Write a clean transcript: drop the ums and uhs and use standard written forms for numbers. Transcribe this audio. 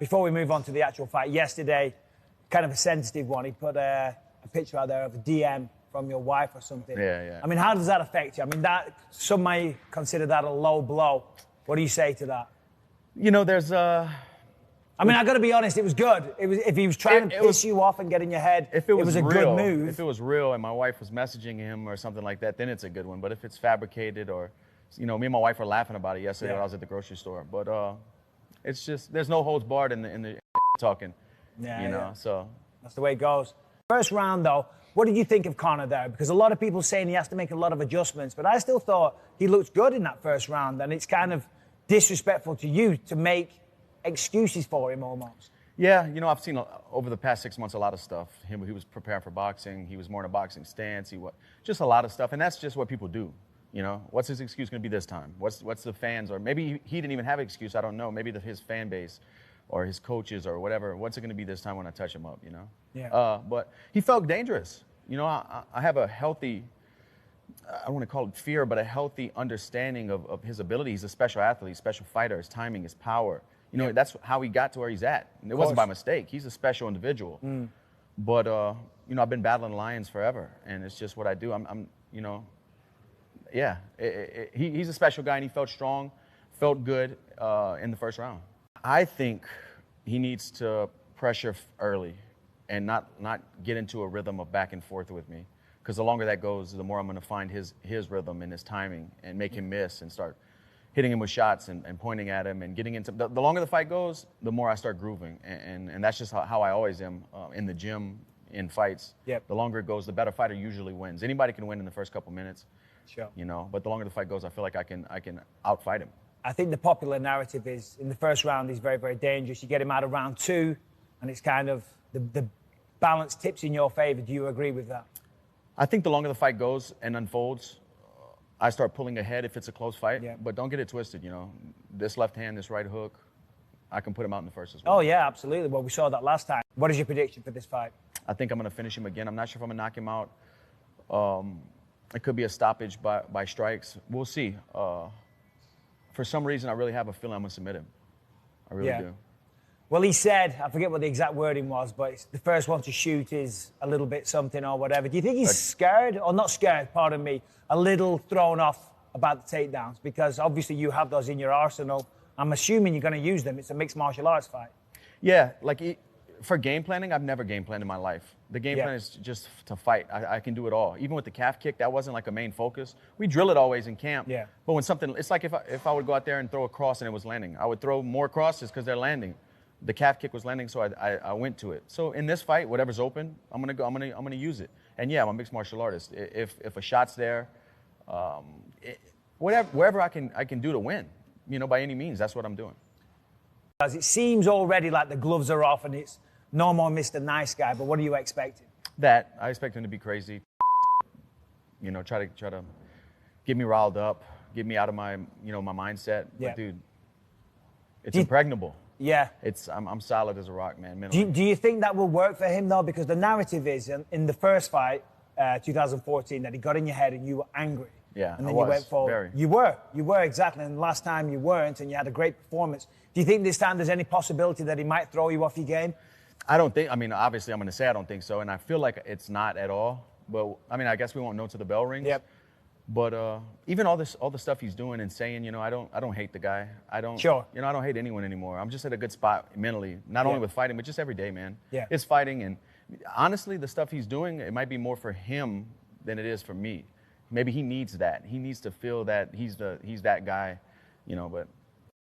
Before we move on to the actual fight, yesterday, kind of a sensitive one, he put a picture out there of a DM from your wife or something. Yeah. I mean, how does that affect you? I mean, some may consider that a low blow. What do you say to that? You know, there's I mean, I got to be honest, it was good. If he was trying to piss you off and get in your head, if it was a real, good move. If it was real and my wife was messaging him or something like that, then it's a good one. But if it's fabricated or, you know, me and my wife were laughing about it yesterday when I was at the grocery store. But it's just, there's no holds barred in the talking, so. That's the way it goes. First round, though, what did you think of Conor there? Because a lot of people saying he has to make a lot of adjustments, but I still thought he looked good in that first round, and it's kind of disrespectful to you to make excuses for him almost. Yeah, you know, I've seen over the past 6 months a lot of stuff. He was preparing for boxing. He was more in a boxing stance. Just a lot of stuff, and that's just what people do. You know, what's his excuse going to be this time? What's the fans, or maybe he didn't even have an excuse. I don't know. Maybe his fan base or his coaches or whatever. What's it going to be this time when I touch him up? You know. Yeah. But he felt dangerous. You know, I have a healthy, I don't want to call it fear, but a healthy understanding of his ability. He's a special athlete, special fighter. His timing, his power. You know, that's how he got to where he's at. It wasn't by mistake. He's a special individual. But, you know, I've been battling lions forever, and it's just what I do. I'm you know, yeah. He's a special guy, and he felt strong, felt good in the first round. I think he needs to pressure early and not get into a rhythm of back and forth with me. Because the longer that goes, the more I'm going to find his rhythm and his timing and make him miss and start hitting him with shots and pointing at him and getting into the longer the fight goes, the more I start grooving. And that's just how I always am in the gym, in fights. Yep. The longer it goes, the better fighter usually wins. Anybody can win in the first couple minutes. Sure. You know, but the longer the fight goes, I feel like I can outfight him. I think the popular narrative is in the first round he's very, very dangerous. You get him out of round 2, and it's kind of the balance tips in your favor. Do you agree with that? I think the longer the fight goes and unfolds, I start pulling ahead if it's a close fight. Yeah. But don't get it twisted, you know. This left hand, this right hook, I can put him out in the first as well. Oh, yeah, absolutely. Well, we saw that last time. What is your prediction for this fight? I think I'm going to finish him again. I'm not sure if I'm going to knock him out. It could be a stoppage by strikes. We'll see. For some reason, I really have a feeling I'm going to submit him. I really do. Well, he said, I forget what the exact wording was, but it's the first one to shoot is a little bit something or whatever. Do you think he's scared, or not scared, pardon me, a little thrown off about the takedowns? Because obviously you have those in your arsenal. I'm assuming you're going to use them. It's a mixed martial arts fight. Yeah, like for game planning, I've never game planned in my life. The game plan is just to fight. I can do it all. Even with the calf kick, that wasn't like a main focus. We drill it always in camp. Yeah. But when something, it's like if I would go out there and throw a cross and it was landing, I would throw more crosses because they're landing. The calf kick was landing, so I went to it. So in this fight, whatever's open, I'm gonna use it. And yeah, I'm a mixed martial artist. If a shot's there, wherever I can do to win, you know, by any means, that's what I'm doing. As it seems already like the gloves are off and it's no more Mr. Nice Guy, but what are you expecting? That I expect him to be crazy. You know, try to get me riled up, get me out of my my mindset. Yeah. But dude, it's impregnable. Yeah. I'm solid as a rock, man. Do you think that will work for him, though? Because the narrative is in the first fight, 2014, that he got in your head and you were angry. Yeah, and then you went forward. You were exactly. And last time you weren't, and you had a great performance. Do you think this time there's any possibility that he might throw you off your game? I don't think. I mean, obviously, I'm going to say I don't think so, and I feel like it's not at all. But I mean, I guess we won't know till the bell rings. Yep. But even all the stuff he's doing and saying, you know, I don't hate the guy. Sure. You know, I don't hate anyone anymore. I'm just at a good spot mentally, not only with fighting, but just every day, man. Yeah. It's fighting, and honestly, the stuff he's doing, it might be more for him than it is for me. Maybe he needs that. He needs to feel that he's that guy, you know. But